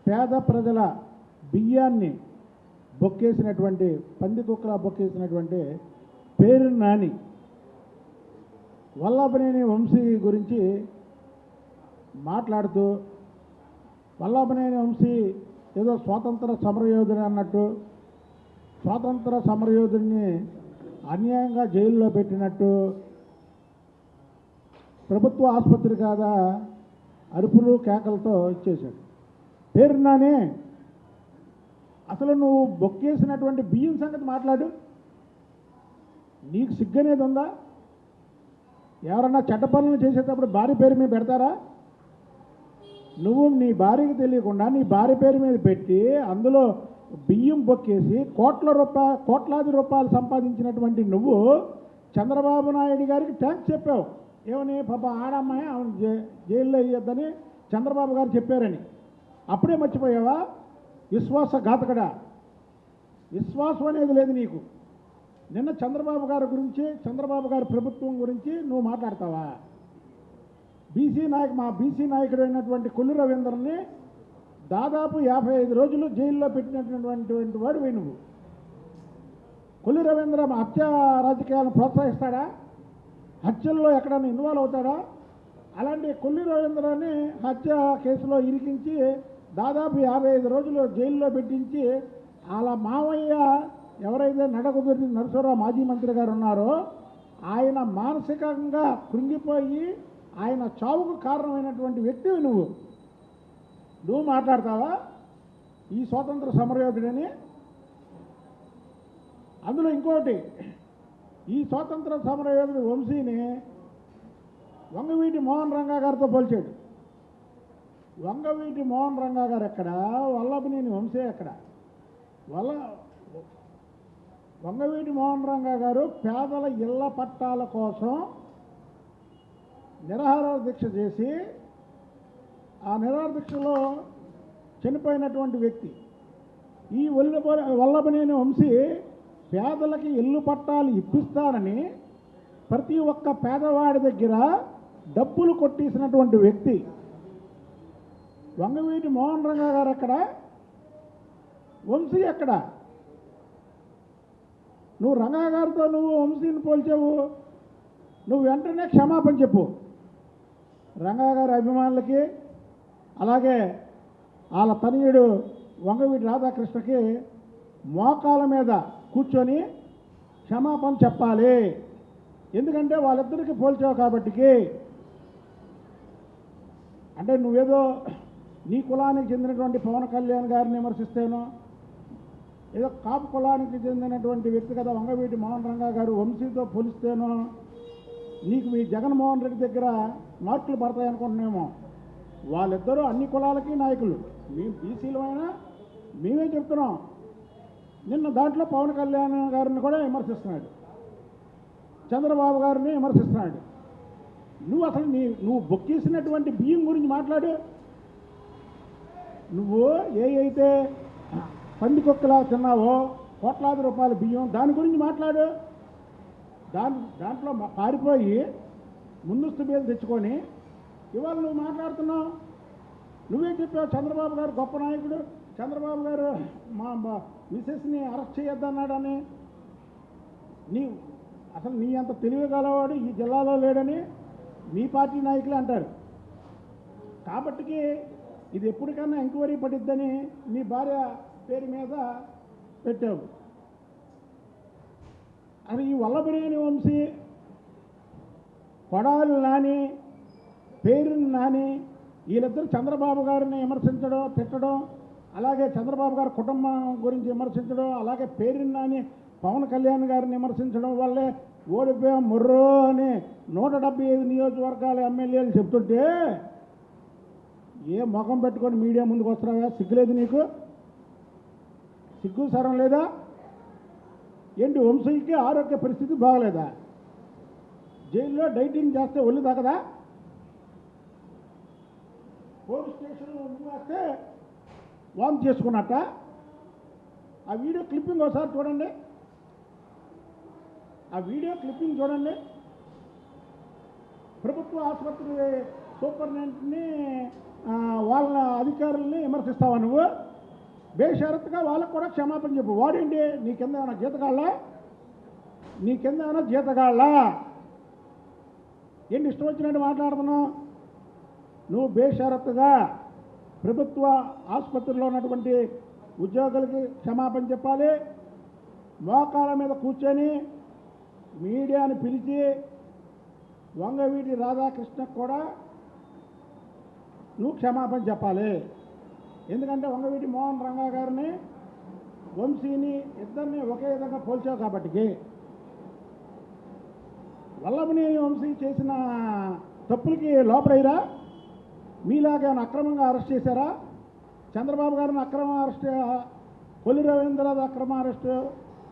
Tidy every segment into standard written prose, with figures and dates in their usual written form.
పేద ప్రజల బియ్యాన్ని బొక్కేసినటువంటి పందికుక్కలా బొక్కేసినటువంటి పేరు నాని వల్లభనేని వంశీ గురించి మాట్లాడుతూ వల్లభనేని వంశీ ఏదో స్వాతంత్ర సమరయోధుడు అన్నట్టు, స్వాతంత్ర సమరయోధుడిని అన్యాయంగా జైల్లో పెట్టినట్టు, ప్రభుత్వ ఆసుపత్రి కాదా అరుపులు కేకలతో ఇచ్చేశాడు. పేరు నాని, అసలు నువ్వు బొక్కేసినటువంటి బియ్యం సంగతి మాట్లాడు. నీకు సిగ్గనేది ఉందా? ఎవరన్నా చెడ్డ పనులు చేసేటప్పుడు భార్య పేరు మీద పెడతారా? నువ్వు నీ భార్యకి తెలియకుండా నీ భార్య పేరు మీద పెట్టి అందులో బియ్యం బొక్కేసి కోట్లాది రూపాయలు సంపాదించినటువంటి నువ్వు చంద్రబాబు నాయుడు గారికి థ్యాంక్స్ చెప్పావు. ఏమని? పాప ఆడమ్మాయి ఆమె జైల్లో వేయొద్దని చంద్రబాబు గారు చెప్పారని. అప్పుడే మర్చిపోయావా? విశ్వాసఘాతకుడా, విశ్వాసం అనేది లేదు నీకు. నిన్న చంద్రబాబు గారి గురించి, చంద్రబాబు గారి ప్రభుత్వం గురించి నువ్వు మాట్లాడతావా? మా బీసీ నాయకుడు అయినటువంటి కొల్లు రవీంద్రని దాదాపు 55 రోజులు జైల్లో పెట్టినటువంటి వాడివి నువ్వు. కొల్లు రవీంద్ర హత్య రాజకీయాలను ప్రోత్సహిస్తాడా? హత్యల్లో ఎక్కడైనా ఇన్వాల్వ్ అవుతాడా? అలాంటి కొల్లు రవీంద్రని హత్య కేసులో ఇరికించి దాదాపు 55 రోజులు జైల్లో పెట్టించి అలా మావయ్య ఎవరైతే నడకుదురి నరసరావు మాజీ మంత్రి గారు ఉన్నారో ఆయన మానసికంగా కృంగిపోయి ఆయన చావుకు కారణమైనటువంటి వ్యక్తివి నువ్వు మాట్లాడతావా ఈ స్వాతంత్ర సమరయోధుడని? అందులో ఇంకోటి, ఈ స్వాతంత్ర సమరయోధుడు వంశీని వంగవీటి మోహన్ రంగా గారితో పోల్చాడు. వంగవీటి మోహన్ రంగా గారు ఎక్కడ, వల్లభనేని వంశీ ఎక్కడ? వంగవీటి మోహన్ రంగా గారు పేదల ఇళ్ల పట్టాల కోసం నిరాహార దీక్ష చేసి ఆ నిరాహార దీక్షలో చనిపోయినటువంటి వ్యక్తి. ఈ వల్లభనేని వంశీ పేదలకి ఇల్లు పట్టాలు ఇప్పిస్తానని ప్రతి ఒక్క పేదవాడి దగ్గర డబ్బులు కొట్టేసినటువంటి వ్యక్తి. వంగవీటి మోహన్ రంగా గారు ఎక్కడ, వంశీ ఎక్కడ? నువ్వు రంగా గారితో నువ్వు వంశీని పోల్చావు, నువ్వు వెంటనే క్షమాపణ చెప్పు. రంగా గారి అభిమానులకి, అలాగే వాళ్ళ తనయుడు వంగవీటి రాధాకృష్ణకి మోకాల మీద కూర్చొని క్షమాపణ చెప్పాలి. ఎందుకంటే వాళ్ళిద్దరికీ పోల్చావు కాబట్టికి. అంటే నువ్వేదో నీ కులానికి చెందినటువంటి పవన్ కళ్యాణ్ గారిని విమర్శిస్తేనో, ఏదో కాపు కులానికి చెందినటువంటి వ్యక్తి కదా వంగవీటి మోహన్ రంగా గారు వంశీతో పోలిస్తేనో నీకు మీ జగన్మోహన్ రెడ్డి దగ్గర మార్కులు పడతాయనుకుంటున్నామో. వాళ్ళిద్దరూ అన్ని కులాలకి నాయకులు. మేము బీసీలమైనా మేమే చెప్తున్నాం. నిన్న దాంట్లో పవన్ కళ్యాణ్ గారిని కూడా విమర్శిస్తున్నాడు, చంద్రబాబు గారిని విమర్శిస్తున్నాడు. నువ్వు అసలు నువ్వు బొక్కేసినటువంటి బియ్యం గురించి మాట్లాడు. నువ్వు అయితే పందికొక్కలా తిన్నావో కోట్లాది రూపాయల బియ్యం, దాని గురించి మాట్లాడు. దాంట్లో పారిపోయి ముందస్తు బేలు తెచ్చుకొని ఇవాళ నువ్వు మాట్లాడుతున్నావు. నువ్వే చెప్పావు చంద్రబాబు గారు గొప్ప నాయకుడు, చంద్రబాబు గారు మా మిసెస్ని అరెస్ట్ చేయొద్దన్నాడని. అసలు నీ అంత తెలివి గలవాడు ఈ జిల్లాలో లేడని మీ పార్టీ నాయకులు అంటారు. కాబట్టికి ఇది ఎప్పటికన్నా ఎంక్వైరీ పడిద్దని నీ భార్య పేరు మీద పెట్టావు. అది ఈ వల్లభనేని వంశీ, కొడాలి నాని, పేరు నాని వీళ్ళిద్దరు చంద్రబాబు గారిని విమర్శించడం, తిట్టడం, అలాగే చంద్రబాబు గారి కుటుంబం గురించి విమర్శించడం, అలాగే పేరు నాని పవన్ కళ్యాణ్ గారిని విమర్శించడం వల్లే ఓడిపోయాం మొర్రో అని 175 నియోజకవర్గాల ఎమ్మెల్యేలు చెప్తుంటే ఏ ముఖం పెట్టుకొని మీడియా ముందుకు వస్తున్నావా? సిగ్గులేదు నీకు? సిగ్గు సరం లేదా? ఏంటి వంశీకి ఆరోగ్య పరిస్థితి బాగలేదా? జైల్లో డైటింగ్ చేస్తే ఒళ్ళు తాకదా? పోలీస్ స్టేషన్లో నువ్వు వేస్తే వామ్ చేసుకున్నట్ట. ఆ వీడియో క్లిప్పింగ్ ఒకసారి చూడండి, ఆ వీడియో క్లిప్పింగ్ చూడండి. ప్రభుత్వ ఆసుపత్రి సూపరింటెండెంట్ని వాళ్ళ అధికారుల్ని విమర్శిస్తావా నువ్వు? బేషరత్తుగా వాళ్ళకు కూడా క్షమాపణ చెప్పు. వాడేంటి నీ కింద ఏమైనా జీతగాళ్ళ? నీ కింద ఏమైనా జీతగాళ్ళ? ఏంటి ఇష్టం వచ్చినట్టు మాట్లాడుతున్నావు? నువ్వు బేషరత్తుగా ప్రభుత్వ ఆసుపత్రిలో ఉన్నటువంటి ఉద్యోగులకి క్షమాపణ చెప్పాలి. మోకాళ్ళ మీద కూర్చొని మీడియాని పిలిచి వంగవీటి రాధాకృష్ణకు కూడా నువ్వు క్షమాపణ చెప్పాలి. ఎందుకంటే వంగవీటి మోహన్ రంగా గారిని, వంశీని ఇద్దరిని ఒకే విధంగా పోల్చావు కాబట్టి. వల్లభనేని వంశీ చేసిన తప్పులకి లోపడైరా? మీలాగా అక్రమంగా అరెస్ట్ చేశారా? చంద్రబాబు గారిని అక్రమ అరెస్ట్, కొల్లి రవీంద్రనాథ్ అక్రమ అరెస్టు,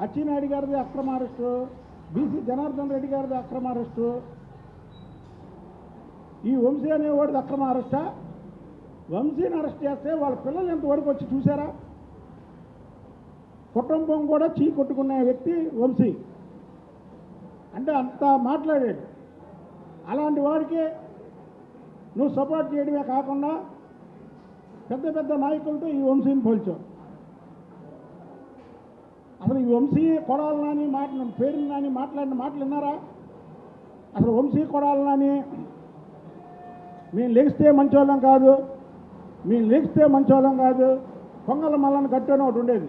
అచ్చెన్నాయుడు గారిది అక్రమ అరెస్టు, బీసీ జనార్దన్ రెడ్డి గారిది అక్రమ అరెస్టు, ఈ వంశీ అనేవాడిది అక్రమ అరెస్టా? వంశీని అరెస్ట్ చేస్తే వాళ్ళ పిల్లలు ఎంతవరకు వచ్చి చూసారా? కుటుంబం కూడా చీ కొట్టుకునే వ్యక్తి వంశీ. అంటే అంత మాట్లాడాడు. అలాంటి వాడికి నువ్వు సపోర్ట్ చేయడమే కాకుండా పెద్ద పెద్ద నాయకులతో ఈ వంశీని పోల్చావు. అసలు ఈ వంశీ కొడాలని పేరు నాని మాట్లాడిన మాటలు విన్నారా? అసలు వంశీ కొడాలని మేము లెగిస్తే మంచోళ్ళం కాదు, మేము లెగిస్తే మంచోళ్ళం కాదు, పొంగల మల్లని గట్టు అని ఒకటి ఉండేది,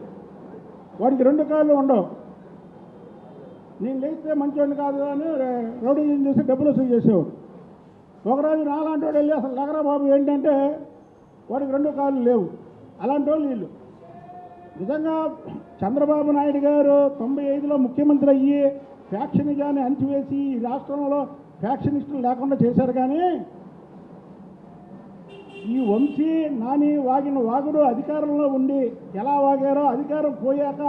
వాడికి 2 కాళ్ళు ఉండవు. నేను లేస్తే మంచోడిని కాదు అని రౌడీజం చేసి డబ్బులు వసూలు చేసేవాడు. ఒకరోజు నాలాంటి వాడు వెళ్ళి అసలు నగరా బాబు ఏంటంటే వాడికి 2 కాళ్ళు లేవు. అలాంటి వాళ్ళు వీళ్ళు. నిజంగా చంద్రబాబు నాయుడు గారు 95లో ముఖ్యమంత్రి అయ్యి ఫ్యాక్షనిజాన్ని అణిచివేసి ఈ రాష్ట్రంలో ఫ్యాక్షనిస్టులు లేకుండా చేశారు. కానీ ఈ వంశీ నాని వాగిన వాగుడు అధికారంలో ఉండి ఎలా వాగారో, అధికారం పోయాక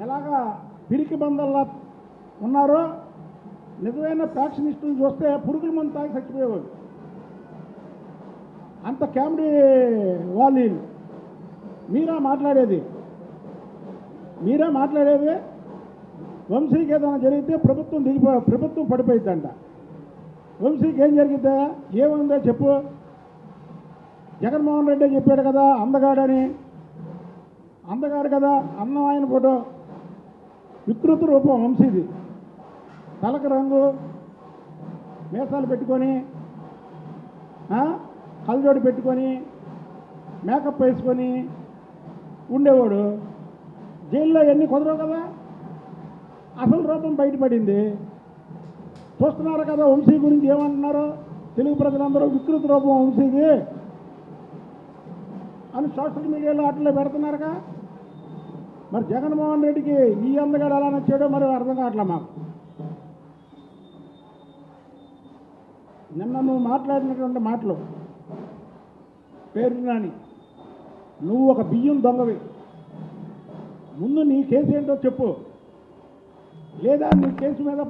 ఎలాగా పిరికి బందల్లా ఉన్నారో, నిజమైన ఫ్యాక్షనిస్టులు చూస్తే పురుగుల మందు తాగి చచ్చిపోయేవాడు. అంత కామెడీ వాళ్ళు. మీరా మాట్లాడేది? వంశీకి ఏదైనా జరిగితే ప్రభుత్వం పడిపోయిద్దంట. వంశీకి ఏం జరిగిద్దా? ఏముందో చెప్పు. జగన్మోహన్ రెడ్డి చెప్పాడు కదా అందగాడని. అందగాడు కదా, అన్నం ఆయన ఫోటో. వికృత రూపం వంశీది. తలకు రంగు, మీసాలు పెట్టుకొని, కళ్ళజోడు పెట్టుకొని, మేకప్ వేసుకొని ఉండేవాడు. జైల్లో ఎన్ని కుదరవు కదా. అసలు రూపం బయటపడింది. చూస్తున్నారు కదా వంశీ గురించి ఏమంటున్నారు తెలుగు ప్రజలందరూ. వికృత రూపం వంశీది అని సోషల్ మీడియాలో అట్లా పెడుతున్నారుగా. మరి జగన్మోహన్ రెడ్డికి ఈ అందగాడు ఎలా నచ్చాడో మరి అర్థం కావట్లే మాకు. నిన్న నువ్వు మాట్లాడినటువంటి మాటలు, పేరు నాని, నువ్వు ఒక బియ్యం దొంగవి. ముందు నీ కేసు ఏంటో చెప్పు, లేదా నీ కేసు మీద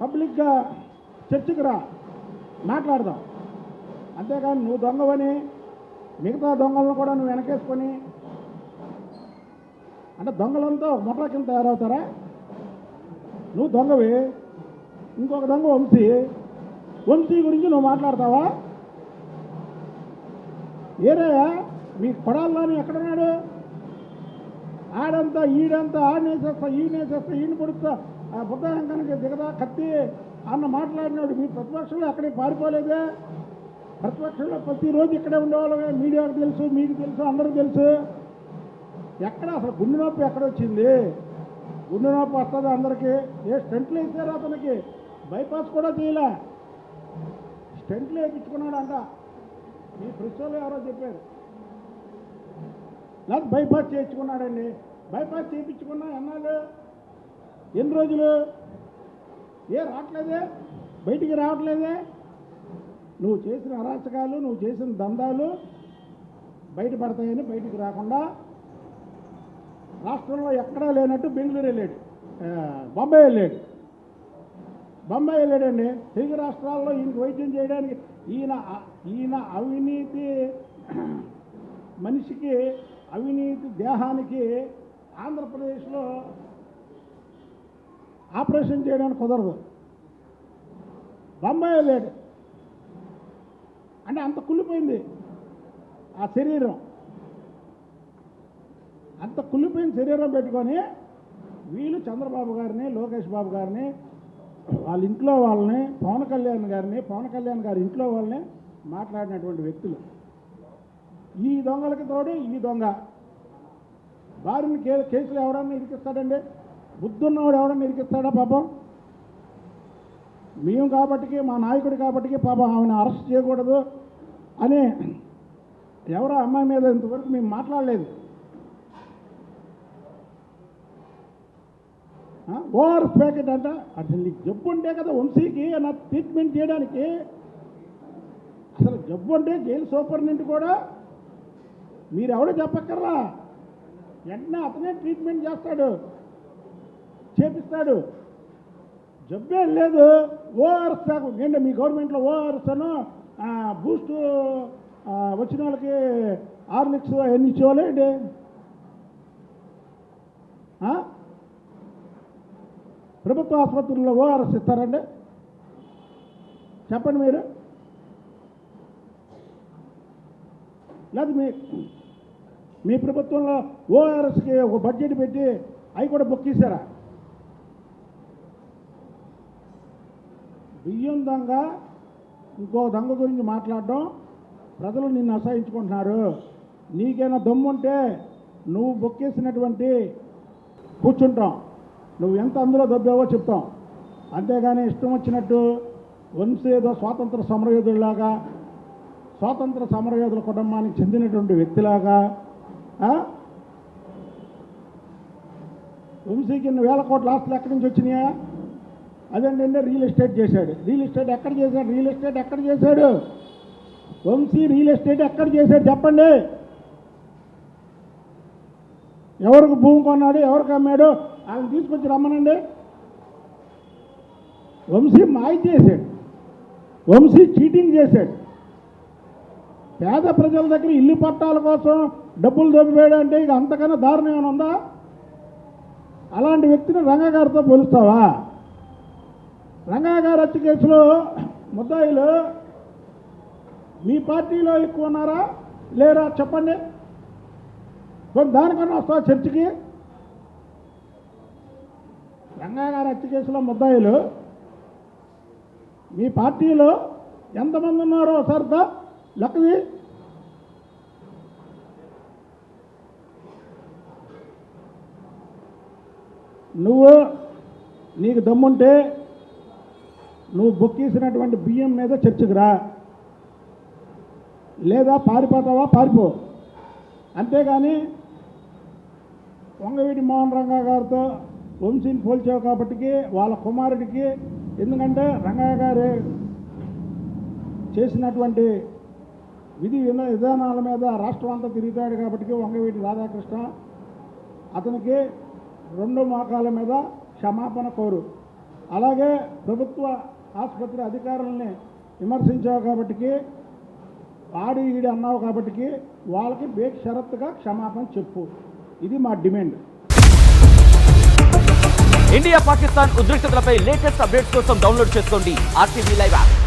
పబ్లిక్గా చర్చకు రా, మాట్లాడదాం. అంతేకాని నువ్వు దొంగవని మిగతా దొంగలను కూడా నువ్వు వెనకేసుకొని, అంటే దొంగలంతా ముఠా కింద తయారవుతారా? నువ్వు దొంగవి, ఇంకొక దొంగ వంశీ గురించి నువ్వు మాట్లాడతావా? ఏరయ్యా మీ కొడాలని ఎక్కడున్నాడు? ఆడంతా ఈడంతా ఆడనేసేస్తా, ఈయన పొడుస్తా, ఆ బుద్ధాంకానికి దిగదా కత్తి అన్న మాట్లాడినాడు. మీ ప్రతిపక్షంలో ఎక్కడికి పారిపోలేదే. ప్రతిపక్షంలో ప్రతిరోజు ఇక్కడే ఉండేవాళ్ళమే. మీడియాకు తెలుసు, మీకు తెలుసు, అందరికీ తెలుసు. ఎక్కడ అసలు గుండె నొప్పి ఎక్కడొచ్చింది? గుండె నొప్పి వస్తుంది అందరికీ. స్టెంట్లు వేసారు అతనికి, బైపాస్ కూడా చేయలే, స్టెంట్లు వేయించుకున్నాడు అంట. మీ ప్రిన్సిపల్ ఎవరో చెప్పారు. నాకు బైపాస్ చేయించుకున్నాడండి. బైపాస్ చేయించుకున్నా ఎన్నాళ్ళు, ఎన్ని రోజులు? రావట్లేదే, బయటికి రావట్లేదే. నువ్వు చేసిన అరాచకాలు, నువ్వు చేసిన దందాలు బయటపడతాయని బయటికి రాకుండా రాష్ట్రంలో ఎక్కడా లేనట్టు బెంగళూరు వెళ్ళాడు, బొంబాయి వెళ్ళాడండి. తెలుగు రాష్ట్రాల్లో ఈయనకి వైద్యం చేయడానికి ఈయన అవినీతి మనిషికి, అవినీతి దేహానికి ఆంధ్రప్రదేశ్లో ఆపరేషన్ చేయడానికి కుదరదు. బొంబాయి వెళ్ళాడు. అంటే అంత కుళ్ళిపోయింది ఆ శరీరం. అంత కుళ్ళిపోయిన శరీరం పెట్టుకొని వీళ్ళు చంద్రబాబు గారిని, లోకేష్ బాబు గారిని, వాళ్ళ ఇంట్లో వాళ్ళని, పవన్ కళ్యాణ్ గారి ఇంట్లో వాళ్ళని మాట్లాడినటువంటి వ్యక్తులు. ఈ దొంగలకి తోడు ఈ దొంగ. వారిని కేసులు ఎవరన్నా ఇరికిస్తాడండి? బుద్ధున్నవాడు ఎవరన్నా ఇరికిస్తాడా? పాపం మేము కాబట్టికి, మా నాయకుడు కాబట్టికి పాపం ఆమెను అరెస్ట్ చేయకూడదు అని ఎవరో అమ్మాయి మీద ఇంతవరకు మేము మాట్లాడలేదు. ఓఆర్ఎస్ ప్యాకెట్ అంట. అసలు నీకు జబ్బు ఉంటే కదా వంశీకి నా ట్రీట్మెంట్ చేయడానికి. అసలు జబ్బు అంటే జైలు సూపరింటెండెంట్ కూడా మీరు ఎవడో చెప్పక్కర్లా, వెంటనే అతనే ట్రీట్మెంట్ చేస్తాడు, చేపిస్తాడు. జబ్బే లేదు. ఓఆర్ఎస్ ప్యాకెట్ ఏంటంటే మీ గవర్నమెంట్లో ఓఆర్ఎస్ అను బూస్ట్ వచ్చిన వాళ్ళకి హార్లిక్స్ అవన్నీ ఇచ్చేవాళ్ళు ఏంటి? ప్రభుత్వ ఆసుపత్రుల్లో ఓఆర్ఎస్ ఇస్తారండి? చెప్పండి మీరు. లేదు మీ ప్రభుత్వంలో ఓఆర్ఎస్కి ఒక బడ్జెట్ పెట్టి అవి కూడా బుక్ చేశారా? బియ్యం దొంగ, ఇంకో దొంగ గురించి మాట్లాడడం, ప్రజలు నిన్ను అసహించుకుంటున్నారు. నీకైనా దమ్ముంటే నువ్వు బొక్కేసినటువంటి కూర్చుంటాం, నువ్వు ఎంత అందులో దొబ్బావో చెప్తాం. అంతేగాని ఇష్టం వచ్చినట్టు వంశీ ఏదో స్వాతంత్ర సమరయోధుడిలాగా, స్వాతంత్ర సమరయోధుల కుటుంబానికి చెందినటువంటి వ్యక్తిలాగా వంశీకి ఇన్ని వేల కోట్ల ఆస్తులు ఎక్కడి నుంచి వచ్చినాయా? అదేంటంటే రియల్ ఎస్టేట్ చేశాడు. రియల్ ఎస్టేట్ ఎక్కడ చేశాడు? రియల్ ఎస్టేట్ ఎక్కడ చేశాడు? వంశీ రియల్ ఎస్టేట్ ఎక్కడ చేశాడు చెప్పండి. ఎవరికి భూమి కొన్నాడు, ఎవరికి అమ్మాడు, వాళ్ళని తీసుకొచ్చి రమ్మనండి. వంశీ మాయ చేశాడు, వంశీ చీటింగ్ చేశాడు. పేద ప్రజల దగ్గర ఇల్లు పట్టాల కోసం డబ్బులు దొబ్బేయడం అంటే ఇక అంతకన్నా దారుణం ఏమైనా ఉందా? అలాంటి వ్యక్తిని రంగా గారితో పోలుస్తావా? రంగా గారి హత్య కేసులో ముద్దాయిలు మీ పార్టీలో ఎక్కువ ఉన్నారా లేరా చెప్పండి. దానికన్నా వస్తావా చర్చకి? రంగా గారి హత్య కేసులో ముద్దాయిలు మీ పార్టీలో ఎంతమంది ఉన్నారో ఒకసారితో లెక్కది. నీకు దమ్ముంటే నువ్వు బొక్కేసినటువంటి బియ్యం మీద చర్చకు రా, లేదా పారిపోతావా పారిపో. అంతేగాని వంగవీటి మోహన్ రంగా గారితో వంశీని పోల్చావు కాబట్టికి వాళ్ళ కుమారుడికి, ఎందుకంటే రంగా గారు చేసినటువంటి విధానాల మీద రాష్ట్రం అంతా తిరుగుతాడు కాబట్టి వంగవీటి రాధాకృష్ణ అతనికి 2 మోకాల మీద క్షమాపణ కోరు. అలాగే ప్రభుత్వ ఆసుపత్రి అధికారులని విమర్శించావు కాబట్టికి, ఆడి ఈడి అన్నావు కాబట్టికి వాళ్ళకి బేషరత్తుగా క్షమాపణ చెప్పు. ఇది మా డిమాండ్. ఇండియా పాకిస్తాన్ ఉద్రిక్తతలపై లేటెస్ట్ అప్డేట్స్ కోసం డౌన్లోడ్ చేసుకోండి RTV లైవ్ యాప్.